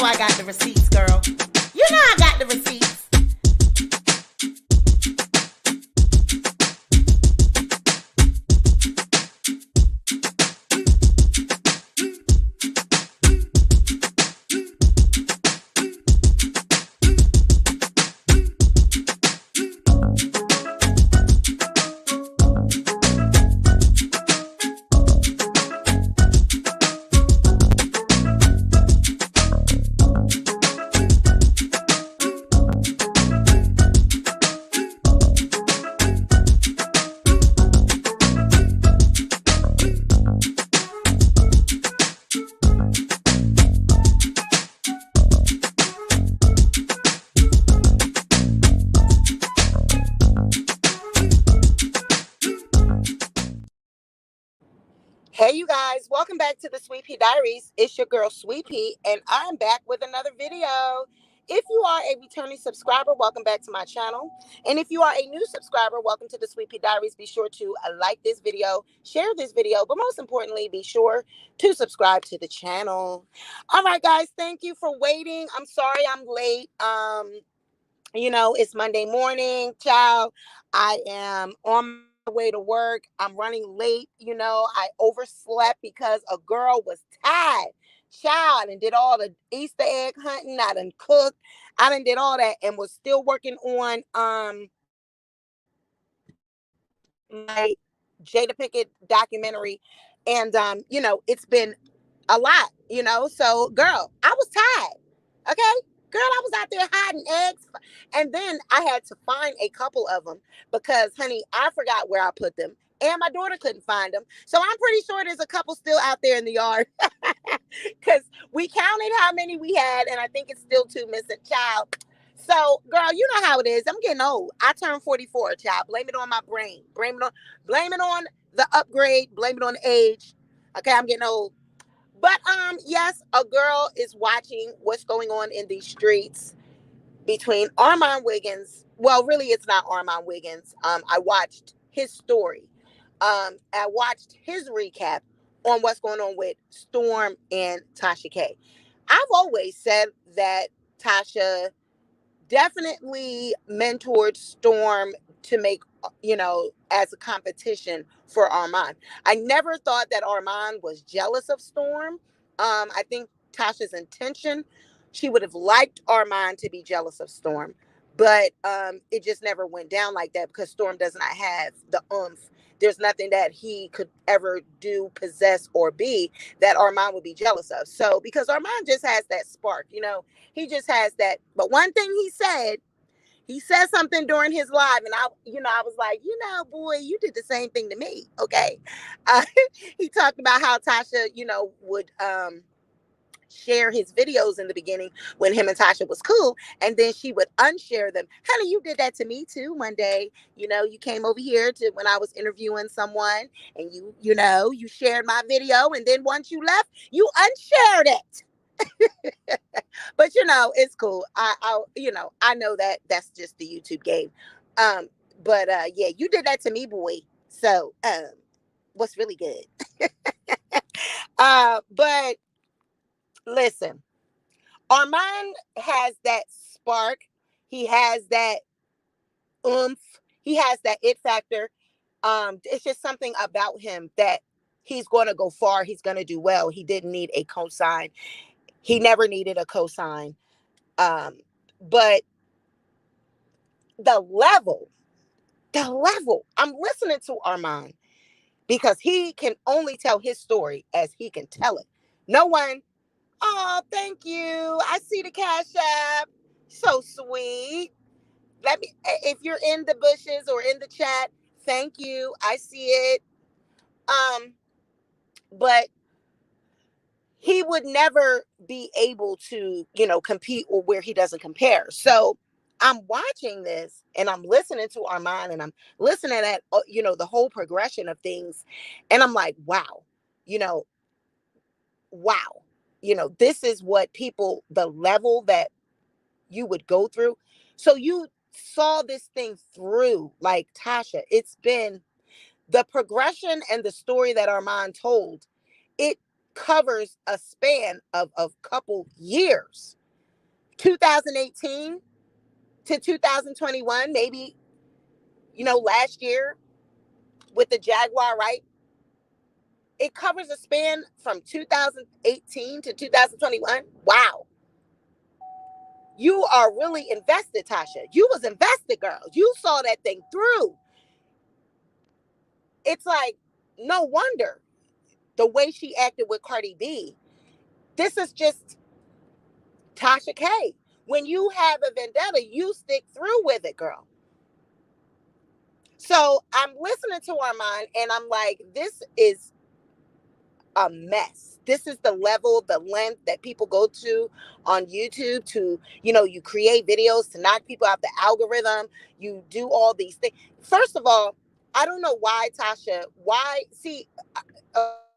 know I got the receipts, girl. You know I got the receipts. Hey, you guys, welcome back to the Sweet Pea Diaries. It's your girl, Sweet Pea, and I'm back with another video. If you are a returning subscriber, welcome back to my channel. And if you are a new subscriber, welcome to the Sweet Pea Diaries. Be sure to like this video, share this video, but most importantly, be sure to subscribe to the channel. All right, guys, thank you for waiting. I'm sorry I'm late. It's Monday morning, child. I am on my way to work. I'm running late. I overslept because a girl was tired. Child, and did all the Easter egg hunting. I done cooked. I done did all that and was still working on my Jada Pinkett documentary. And it's been a lot, So, girl, I was tired. Okay? Girl, I was out there hiding eggs. And then I had to find a couple of them because, honey, I forgot where I put them. And my daughter couldn't find them. So I'm pretty sure there's a couple still out there in the yard. Because we counted how many we had. And I think it's still two missing, child. So, girl, you know how it is. I'm getting old. I turned 44, child. Blame it on my brain. Blame it on the upgrade. Blame it on the age. Okay, I'm getting old. But yes, a girl is watching what's going on in these streets between Armon Wiggins. Well, really, it's not Armon Wiggins. I watched his story. I watched his recap on what's going on with Storm and Tasha K. I've always said that Tasha definitely mentored Storm to make, as a competition for Armon. I never thought that Armon was jealous of Storm. I think Tasha's intention, she would have liked Armon to be jealous of Storm, but it just never went down like that because Storm does not have the oomph. There's nothing that he could ever do, possess, or be that Armon would be jealous of. So, because Armon just has that spark, he just has that. But one thing he said something during his live, and I was like, boy, you did the same thing to me. Okay. He talked about how Tasha, would share his videos in the beginning when him and Tasha was cool, and then she would unshare them. Honey, you did that to me too one day. You came over here to when I was interviewing someone, and you shared my video, and then once you left, you unshared it. But it's cool. I know that that's just the YouTube game. But yeah, you did that to me, boy. So what's really good? But listen, Armon has that spark. He has that oomph. He has that it factor. It's just something about him that he's going to go far. He's going to do well. He didn't need a cosign. He never needed a cosign. But the level, I'm listening to Armon because he can only tell his story as he can tell it. No one, oh, thank you. I see the Cash App. So sweet. If you're in the bushes or in the chat, thank you. I see it. But he would never be able to, compete or where he doesn't compare. So I'm watching this and I'm listening to Armon and I'm listening at, the whole progression of things. And I'm like, wow, this is what the level that you would go through. So you saw this thing through, like Tasha. It's been the progression and the story that Armon told. covers a span of couple years, 2018 to 2021, maybe, last year with the Jaguar, right? It covers a span from 2018 to 2021. Wow. You are really invested, Tasha. You was invested, girl. You saw that thing through. It's like, no wonder the way she acted with Cardi B. This is just Tasha K. When you have a vendetta, you stick through with it, girl. So I'm listening to Armon and I'm like, this is a mess. This is the level, the length that people go to on YouTube to, you create videos to knock people out the algorithm. You do all these things. First of all, I don't know why, Tasha, see,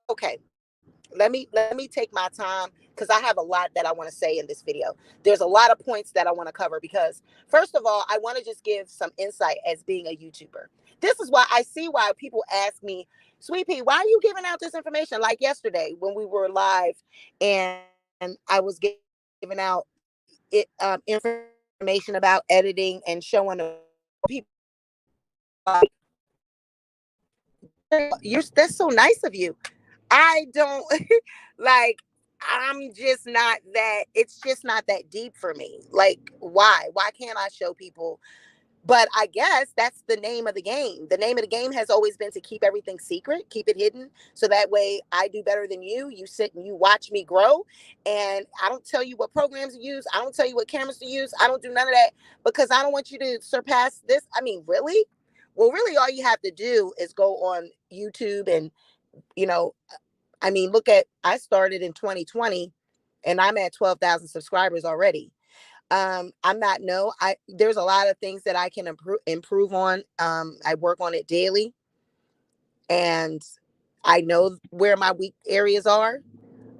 okay, let me take my time because I have a lot that I want to say in this video. There's a lot of points that I want to cover because first of all, I want to just give some insight as being a YouTuber. This is why I see why people ask me, Sweet Pea, why are you giving out this information? Like yesterday when we were live and I was giving out information about editing and showing people, like, that's so nice of you. I don't like, I'm just not that, it's just not that deep for me. Like, why can't I show people? But I guess that's the name of the game. The name of the game has always been to keep everything secret, keep it hidden, so that way I do better than you sit and you watch me grow. And I don't tell you what programs to use, I don't tell you what cameras to use, I don't do none of that because I don't want you to surpass this. I mean, really? Well, really all you have to do is go on YouTube and, you know I mean, look at, I started in 2020 and I'm at 12,000 subscribers already. I'm not, no, there's a lot of things that I can improve on. I work on it daily and I know where my weak areas are.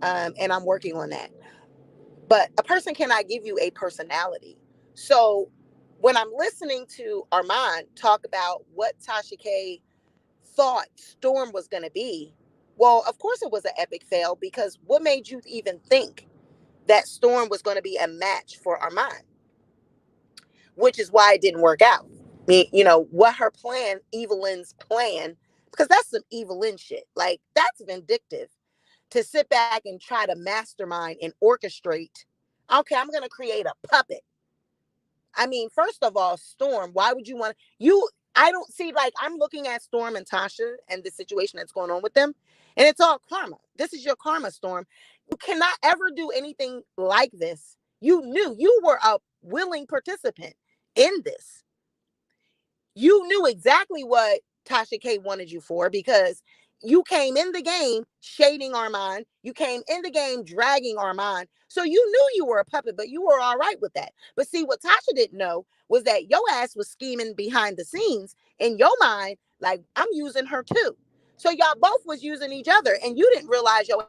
And I'm working on that. But a person cannot give you a personality. So when I'm listening to Armon talk about what Tasha K thought Storm was going to be, well, of course it was an epic fail because what made you even think that Storm was going to be a match for Armand? Which is why it didn't work out. I mean, what her plan, Evelyn's plan, because that's some Evelyn shit. Like, that's vindictive to sit back and try to mastermind and orchestrate. Okay, I'm going to create a puppet. I mean, first of all, Storm, why would you want you? I don't see, like, I'm looking at Storm and Tasha and the situation that's going on with them, and it's all karma. This is your karma, Storm. You cannot ever do anything like this. You knew you were a willing participant in this. You knew exactly what Tasha K wanted you for because you came in the game shading Armand. You came in the game dragging Armand. So you knew you were a puppet, but you were all right with that. But see, what Tasha didn't know was that your ass was scheming behind the scenes in your mind, like, I'm using her too. So y'all both was using each other and you didn't realize your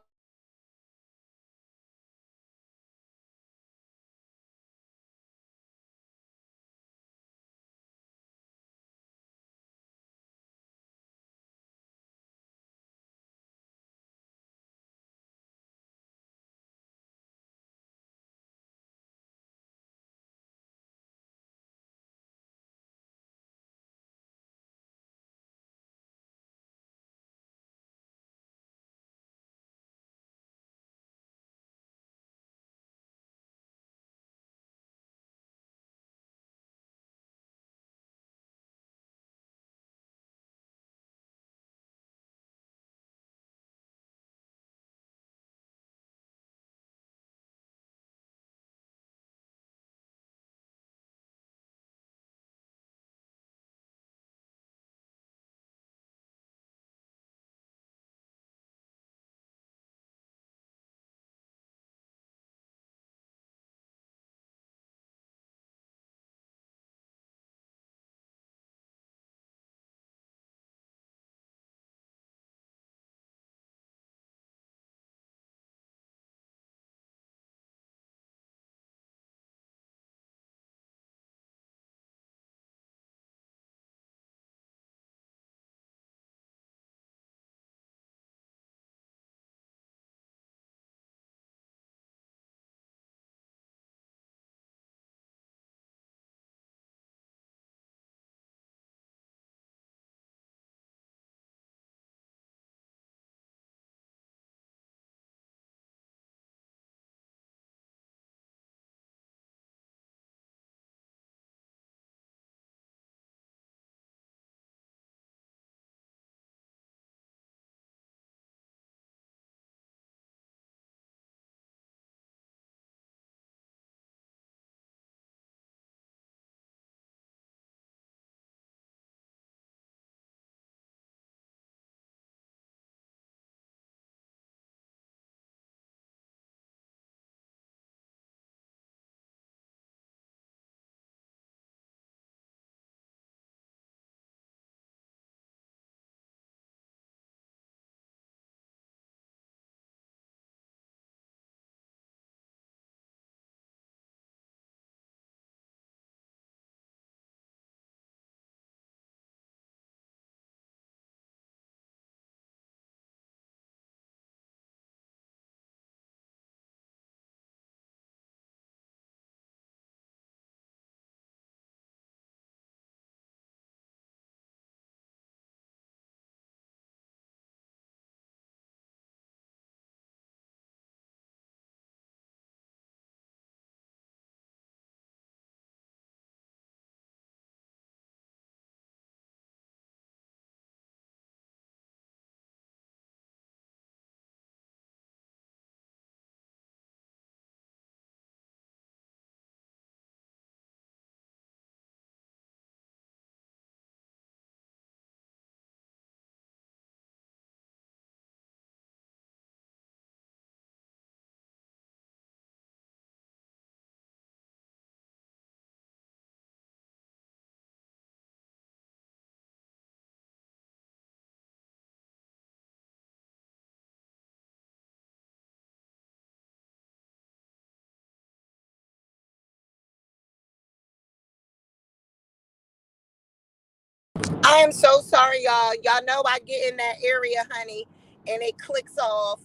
I am so sorry, y'all. Y'all know I get in that area, honey, and it clicks off.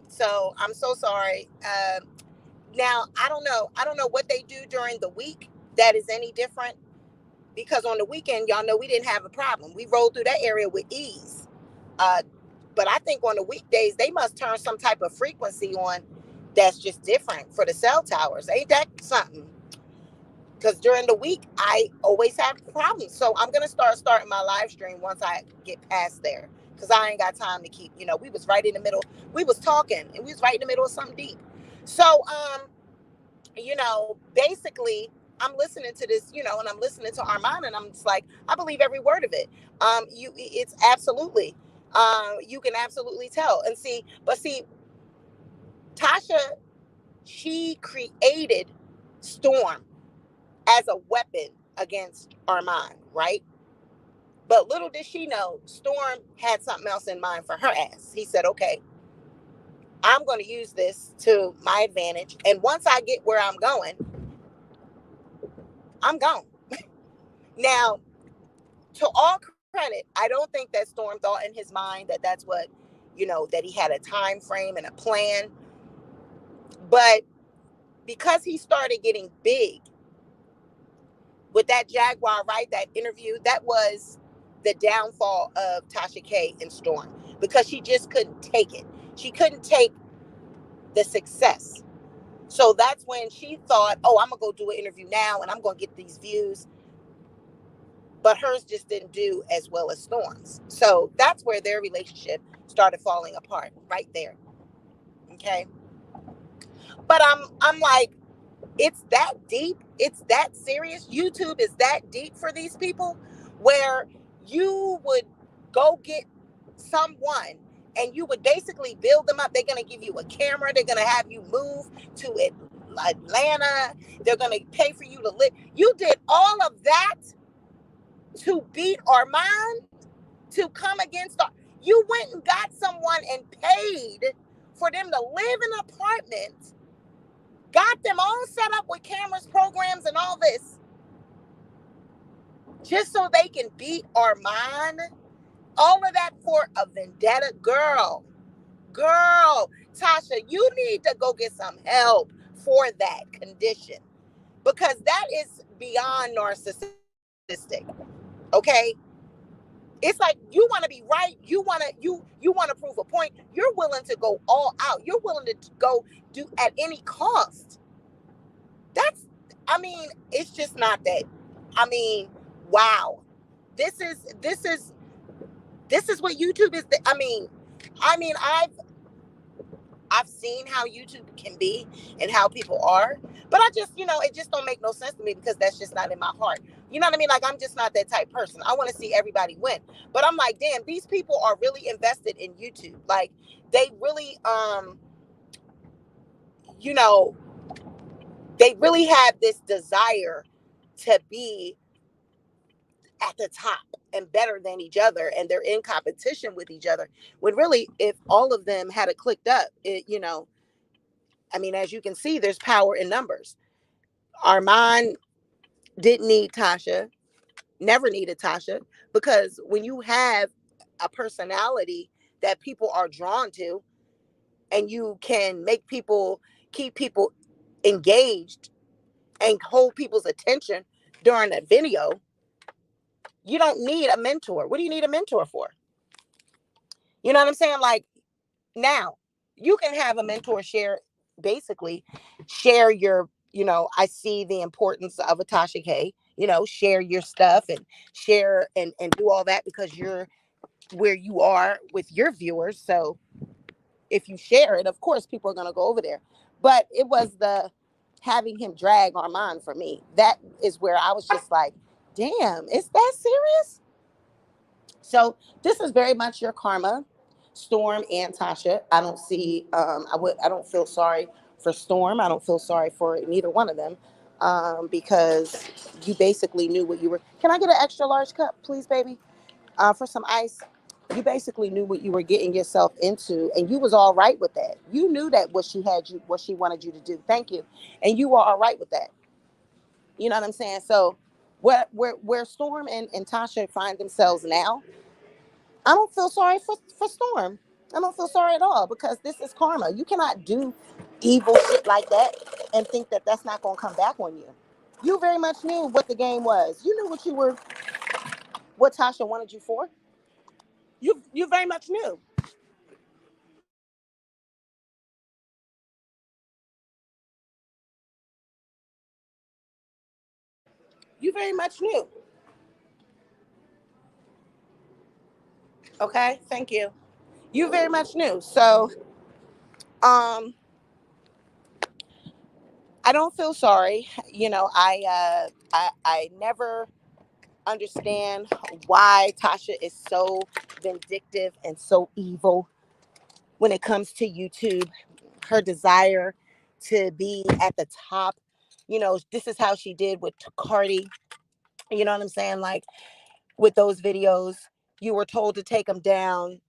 So I'm so sorry. Now I don't know. I don't know what they do during the week that is any different, because on the weekend, y'all know we didn't have a problem. We rolled through that area with ease. Uh, but I think on the weekdays they must turn some type of frequency on that's just different for the cell towers. Ain't that something? Because during the week I always have problems. So I'm gonna starting my live stream once I get past there, because I ain't got time to keep. We was right in the middle. We was talking, and we was right in the middle of something deep. So basically, I'm listening to this, and I'm listening to Armand, and I'm just like, I believe every word of it. It's absolutely, you can absolutely tell and see. But see, Tasha, she created Storm as a weapon against Armand, right? But little did she know, Storm had something else in mind for her ass. He said, okay, I'm going to use this to my advantage. And once I get where I'm going, I'm gone. Now, to all credit, I don't think that Storm thought in his mind that that's what, that he had a time frame and a plan. But because he started getting big with that Jaguar, right, that interview, that was the downfall of Tasha K and Storm, because she just couldn't take it. She couldn't take the success. So that's when she thought, oh, I'm going to go do an interview now and I'm going to get these views. But hers just didn't do as well as Storm's. So that's where their relationship started falling apart, right there. Okay. But I'm like, it's that deep. It's that serious. YouTube is that deep for these people, where you would go get someone and you would basically build them up. They're going to give you a camera. They're going to have you move to Atlanta. They're going to pay for you to live. You did all of that to beat Armand, to come against. You went and got someone and paid for them to live in an apartment, got them all set up with cameras, programs, and all this, just so they can beat Armand. All of that for a vendetta. Girl, Tasha, you need to go get some help for that condition, because that is beyond narcissistic. Okay? It's like you want to be right. You want to prove a point. You're willing to go all out. You're willing to go do at any cost. That's, I mean, it's just not that. I mean, wow. This is this is this is what YouTube is. I mean, I've seen how YouTube can be and how people are, but I just, it just don't make no sense to me, because that's just not in my heart. You know what I mean? Like, I'm just not that type person. I want to see everybody win. But I'm like, damn, these people are really invested in YouTube. Like, they really, you know, they really have this desire to be at the top and better than each other, and they're in competition with each other, when really, if all of them had it clicked up, I mean, as you can see, there's power in numbers. Armand didn't need Tasha, never needed Tasha, because when you have a personality that people are drawn to, and you can make people, keep people engaged and hold people's attention during a video, you don't need a mentor. What do you need a mentor for? You know what I'm saying? Like, now, you can have a mentor basically share your, I see the importance of a Tasha K, share your stuff and share and do all that, because you're where you are with your viewers. So if you share it, of course, people are going to go over there. But it was the having him drag Armand for me. That is where I was just like, damn, is that serious? So this is very much your karma, Storm and Tasha. I don't see. I don't feel sorry for Storm. I don't feel sorry for neither one of them, because you basically knew what you were. Can I get an extra large cup, please, baby, for some ice? You basically knew what you were getting yourself into, and you was all right with that. You knew that what she wanted you to do. Thank you, and you were all right with that. You know what I'm saying? So Where Storm and Tasha find themselves now, I don't feel sorry for Storm. I don't feel sorry at all because this is karma. You cannot do evil shit like that and think that that's not going to come back on you. You very much knew what the game was. You knew what Tasha wanted you for. You very much knew. You very much knew. Okay, thank you. You very much knew. So, um, I don't feel sorry. I never understand why Tasha is so vindictive and so evil when it comes to YouTube. Her desire to be at the top. This is how she did with Cardi. You know what I'm saying? Like with those videos, you were told to take them down.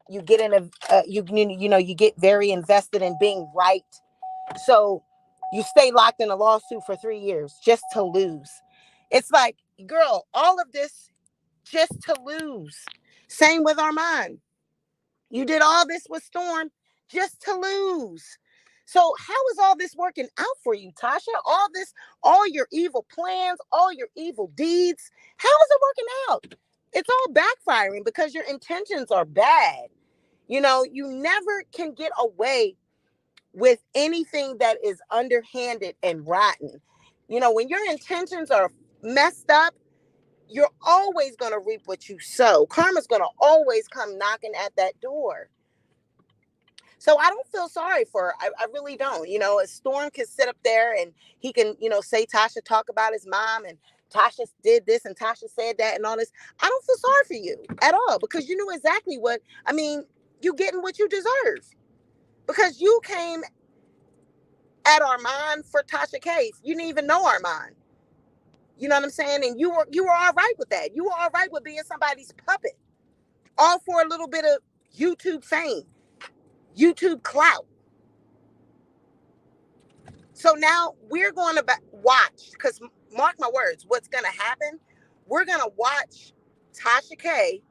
You get in you get very invested in being right. So you stay locked in a lawsuit for 3 years just to lose. It's like, girl, all of this just to lose. Same with Armon. You did all this with Storm just to lose. So how is all this working out for you, Tasha? All your evil plans, all your evil deeds, how is it working out? It's all backfiring because your intentions are bad. You never can get away with anything that is underhanded and rotten. When your intentions are messed up, you're always going to reap what you sow. Karma's going to always come knocking at that door. So I don't feel sorry for her. I really don't. A Storm can sit up there and he can, say Tasha talk about his mom and Tasha did this and Tasha said that and all this. I don't feel sorry for you at all because you knew exactly you getting what you deserve because you came at Armon for Tasha K. You didn't even know Armon. You know what I'm saying? And you were all right with that. You were all right with being somebody's puppet, all for a little bit of YouTube fame, YouTube clout. So now we're going to watch, because mark my words, what's going to happen? We're going to watch Tasha K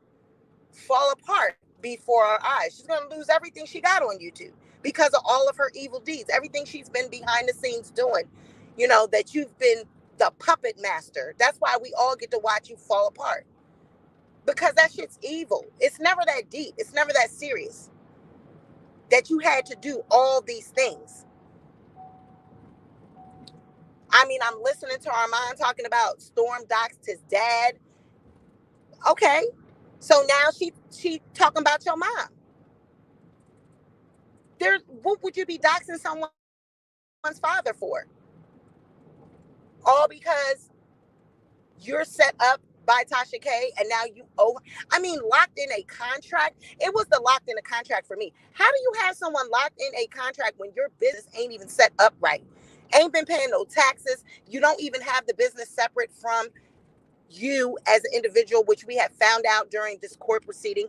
fall apart before our eyes. She's going to lose everything she got on YouTube because of all of her evil deeds, everything she's been behind the scenes doing, that you've been the puppet master. That's why we all get to watch you fall apart because that shit's evil. It's never that deep. It's never that serious that you had to do all these things. I'm listening to Armon talking about Storm doxed his dad. Okay. So now she talking about your mom. What would you be doxing someone's father for? All because you're set up by Tasha K and now you owe. Locked in a contract. It was the locked in a contract for me. How do you have someone locked in a contract when your business ain't even set up right? Ain't been paying no taxes. You don't even have the business separate from you as an individual, which we have found out during this court proceeding.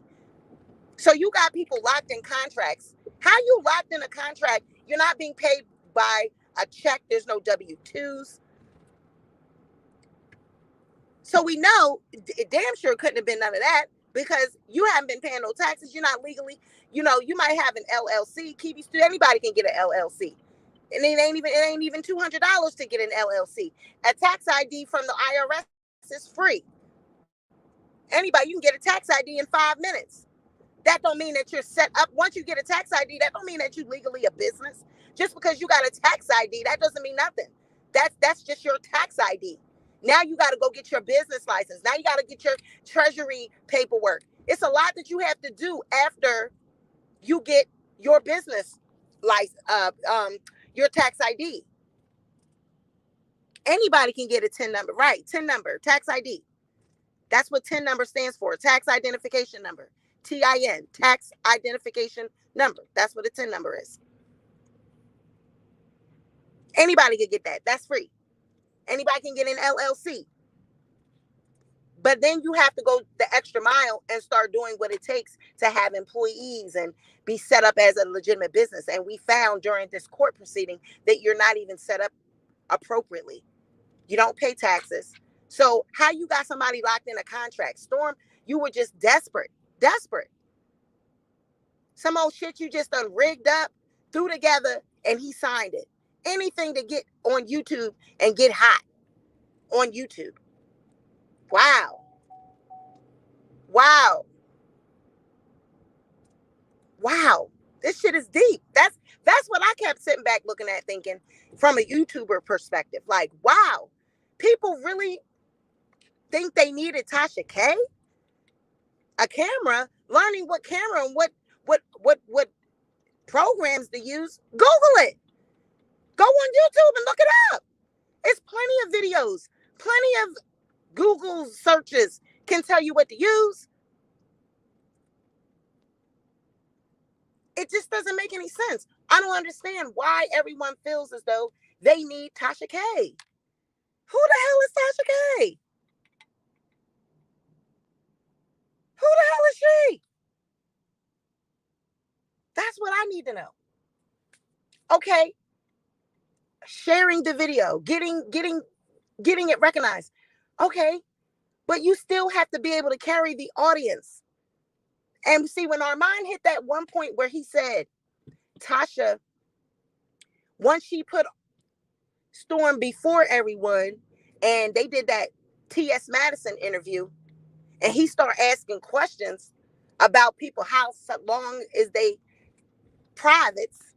So you got people locked in contracts. How you locked in a contract? You're not being paid by a check. There's no W-2s. So we know damn sure couldn't have been none of that because you haven't been paying no taxes. You're not legally, you might have an LLC. Anybody can get an LLC. And it ain't even $200 to get an LLC. A tax ID from the IRS is free. Anybody, you can get a tax ID in 5 minutes. That don't mean that you're set up. Once you get a tax ID, that don't mean that you legally a business. Just because you got a tax ID, that doesn't mean nothing. That's just your tax ID. Now you got to go get your business license. Now you got to get your treasury paperwork. It's a lot that you have to do after you get your business license, your tax ID. Anybody can get a TIN number, right? TIN number, tax ID. That's what TIN number stands for, tax identification number. TIN, tax identification number. That's what a TIN number is. Anybody can get that. That's free. Anybody can get an LLC. But then you have to go the extra mile and start doing what it takes to have employees and be set up as a legitimate business. And we found during this court proceeding that you're not even set up appropriately. You don't pay taxes. So how you got somebody locked in a contract? Storm, you were just desperate. Desperate. Some old shit you just done rigged up, threw together, and he signed it. Anything to get on YouTube and get hot on YouTube. Wow. Wow. Wow. This shit is deep. That's what I kept sitting back looking at, thinking from a YouTuber perspective. Like, wow. People really think they needed Tasha K? A camera, learning what camera and what programs to use. Google it. Go on YouTube and look it up. It's plenty of videos, plenty of Google searches can tell you what to use. It just doesn't make any sense. I don't understand why everyone feels as though they need Tasha K. Who the hell is Tasha K? Who the hell is she? That's what I need to know. Okay, sharing the video, getting it recognized. Okay, but you still have to be able to carry the audience. And see, when Armon hit that one point where he said, Tasha, once she put Storm before everyone, and they did that T.S. Madison interview, and he started asking questions about people, how long is they privates,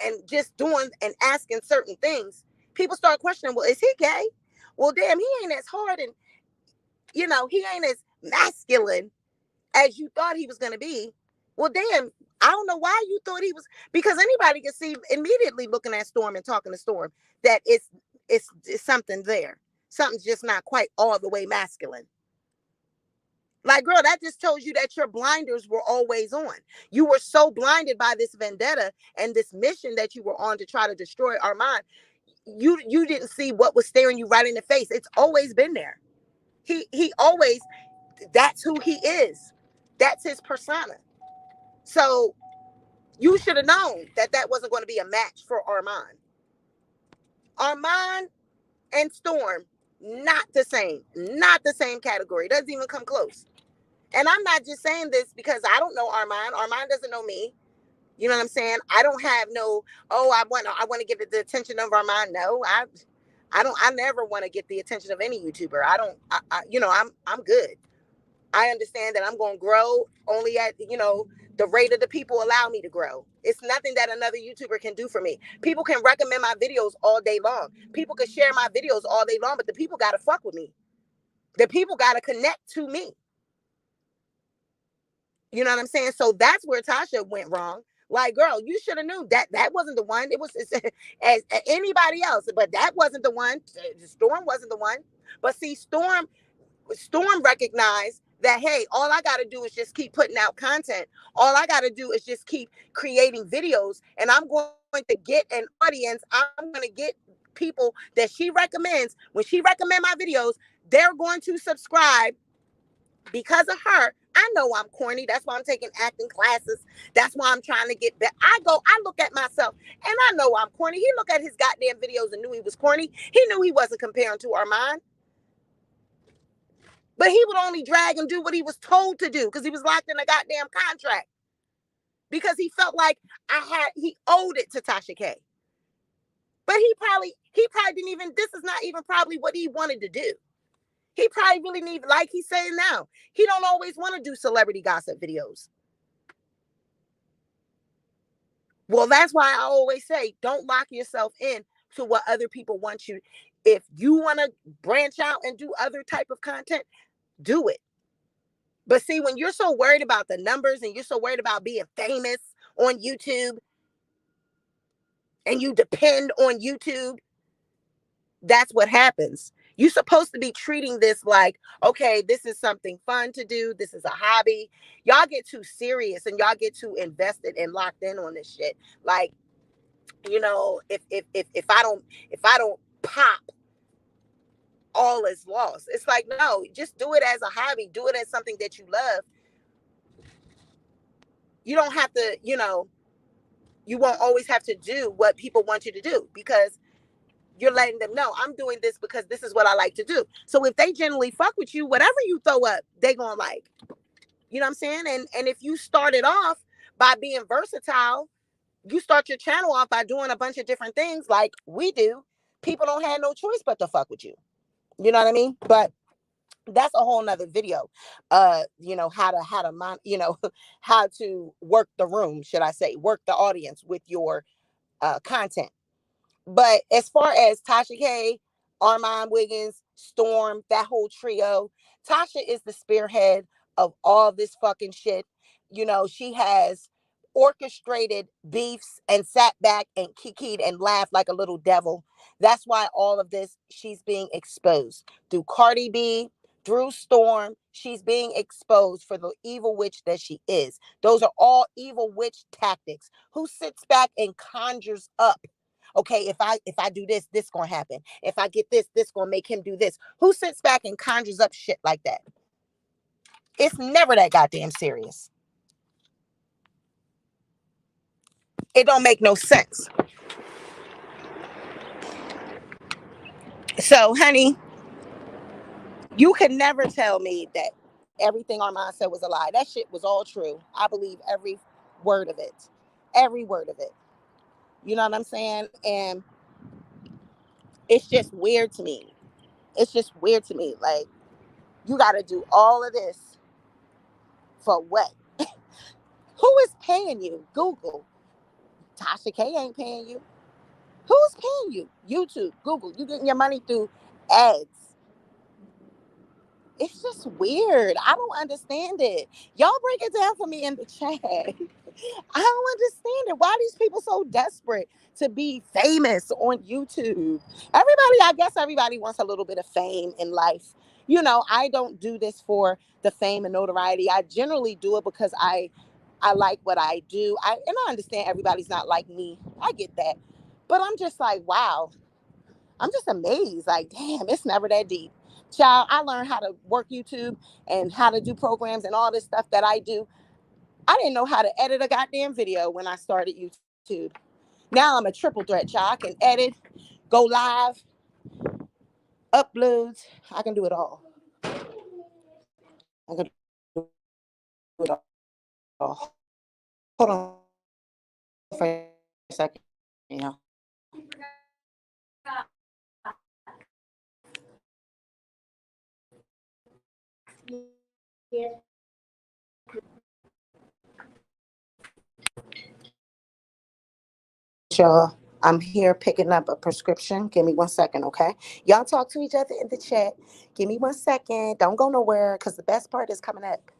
and just doing and asking certain things, people start questioning, well, is he gay? Well, damn, he ain't as hard and, he ain't as masculine as you thought he was going to be. Well, damn, I don't know why you thought he was, because anybody can see immediately looking at Storm and talking to Storm that it's something there. Something's just not quite all the way masculine. Like, girl, that just tells you that your blinders were always on. You were so blinded by this vendetta and this mission that you were on to try to destroy Armon. You didn't see what was staring you right in the face. It's always been there. He always, that's who he is. That's his persona. So you should have known that that wasn't going to be a match for Armon. Armon and Storm, not the same category. It doesn't even come close. And I'm not just saying this because I don't know Armon. Armon doesn't know me. You know what I'm saying? I don't have no, I want to get the attention of Armon. No, I never want to get the attention of any YouTuber. I'm good. I understand that I'm going to grow only at, the rate of the people allow me to grow. It's nothing that another YouTuber can do for me. People can recommend my videos all day long. People can share my videos all day long, but the people got to fuck with me. The people got to connect to me. You know what I'm saying? So that's where Tasha went wrong. Like, girl, you should have known that wasn't the one. It was as anybody else, but that wasn't the one. Storm wasn't the one. But see, Storm recognized that, hey, all I got to do is just keep putting out content. All I got to do is just keep creating videos, and I'm going to get an audience. I'm going to get people that she recommends. When she recommends my videos, they're going to subscribe because of her. I know I'm corny. That's why I'm taking acting classes. That's why I'm trying to get better. I look at myself and I know I'm corny. He looked at his goddamn videos and knew he was corny. He knew he wasn't comparing to Armon. But he would only drag and do what he was told to do because he was locked in a goddamn contract. Because he felt like he owed it to Tasha K. But he probably didn't even, this is not even probably what he wanted to do. He probably really need, like he's saying now, he don't always want to do celebrity gossip videos. Well, that's why I always say, don't lock yourself in to what other people want you. If you want to branch out and do other type of content, do it. But see, when you're so worried about the numbers and you're so worried about being famous on YouTube and you depend on YouTube, that's what happens. You're supposed to be treating this like, okay, this is something fun to do. This is a hobby. Y'all get too serious and y'all get too invested and locked in on this shit. Like, if I don't pop, all is lost. It's like, no, just do it as a hobby. Do it as something that you love. You don't have to, you won't always have to do what people want you to do, because You're letting them know I'm doing this because this is what I like to do. So if they generally fuck with you, whatever you throw up, they gonna like. You know what I'm saying? And if you started off by being versatile, you start your channel off by doing a bunch of different things like we do. People don't have no choice but to fuck with you. You know what I mean? But that's a whole nother video. How to how to work the room, should I say, work the audience with your content. But as far as Tasha K, Armon, Wiggins, Storm, that whole trio, Tasha is the spearhead of all this fucking shit. She has orchestrated beefs and sat back and kikied and laughed like a little devil. That's why all of this, she's being exposed through Cardi B, through Storm. She's being exposed for the evil witch that she is. Those are all evil witch tactics. Who sits back and conjures up, okay, if I do this, this gonna happen. If I get this gonna make him do this. Who sits back and conjures up shit like that? It's never that goddamn serious. It don't make no sense. So, honey, you could never tell me that everything Armand said was a lie. That shit was all true. I believe every word of it. Every word of it. You know what I'm saying? And it's just weird to me. It's just weird to me. Like, you gotta do all of this for what? Who is paying you? Google. Tasha K ain't paying you. Who's paying you? YouTube, Google. You getting your money through ads. It's just weird. I don't understand it. Y'all break it down for me in the chat. I don't understand it. Why are these people so desperate to be famous on YouTube? I guess everybody wants a little bit of fame in life. I don't do this for the fame and notoriety. I generally do it because I like what I do. I understand everybody's not like me. I get that. But I'm just like, wow. I'm just amazed. Like, damn, it's never that deep. Child, I learned how to work YouTube and how to do programs and all this stuff that I do. I didn't know how to edit a goddamn video when I started YouTube. Now I'm a triple threat, child. I can edit, go live, uploads. I can do it all. I can do it all. Hold on for a second. You know. Y'all, I'm here picking up a prescription. Give me 1 second, okay? Y'all talk to each other in the chat. Give me 1 second. Don't go nowhere because the best part is coming up.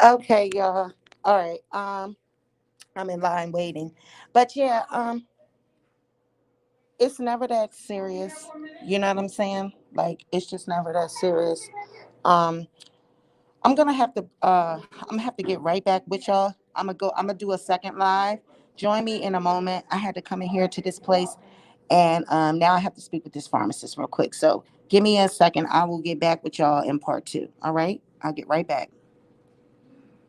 Okay, y'all. All right. I'm in line waiting. But yeah, it's never that serious. You know what I'm saying? Like it's just never that serious. Um, I'm gonna have to get right back with y'all. I'm gonna do a second live. Join me in a moment. I had to come in here to this place and now I have to speak with this pharmacist real quick. So give me a second. I will get back with y'all in part two. All right. I'll get right back.